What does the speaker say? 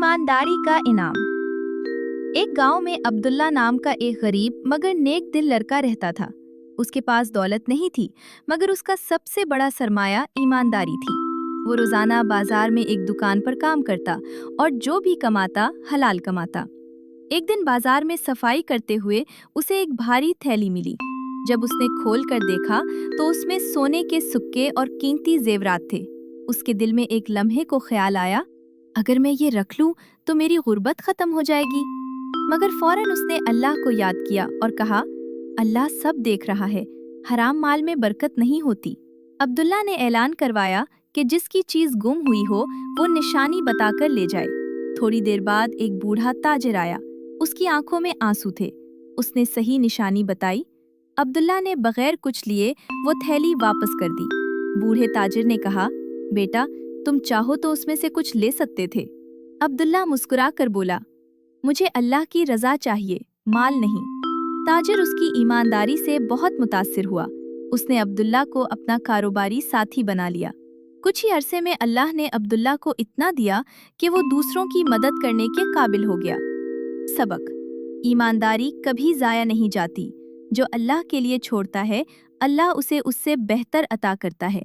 ईमानदारी का इनाम। एक गांव में अब्दुल्ला नाम का एक गरीब मगर नेक दिल लड़का रहता था। उसके पास दौलत नहीं थी, मगर उसका सबसे बड़ा सरमाया ईमानदारी थी। वो रोजाना बाजार में एक दुकान पर काम करता और जो भी कमाता हलाल कमाता। एक दिन बाजार में सफाई करते हुए उसे एक भारी थैली मिली। जब उसने खोल कर देखा तो उसमें सोने के सिक्के और कीमती जेवरात थे। उसके दिल में एक लम्हे को ख्याल आया, अगर मैं ये रख लूं तो मेरी गुर्बत खत्म हो जाएगी। मगर फौरन उसने अल्लाह को याद किया और कहा, अल्लाह सब देख रहा है, हराम माल में बरकत नहीं होती। अब्दुल्ला ने ऐलान करवाया कि जिसकी चीज गुम हुई हो वो निशानी बताकर ले जाए। थोड़ी देर बाद एक बूढ़ा ताजिर आया। उसकी आंखों में आंसू थे। उसने सही निशानी बताई। अब्दुल्ला ने बगैर कुछ लिए वो थैली वापस कर दी। बूढ़े ताजिर ने कहा, बेटा तुम चाहो तो उसमें से कुछ ले सकते थे। अब्दुल्ला मुस्कुरा कर बोला, मुझे अल्लाह की रजा चाहिए, माल नहीं। ताजिर उसकी ईमानदारी से बहुत मुतासिर हुआ। उसने अब्दुल्ला को अपना कारोबारी साथी बना लिया। कुछ ही अरसे में अल्लाह ने अब्दुल्ला को इतना दिया कि वो दूसरों की मदद करने के काबिल हो गया। सबक: ईमानदारी कभी जाया नहीं जाती। जो अल्लाह के लिए छोड़ता है, अल्लाह उसे उससे बेहतर अता करता है।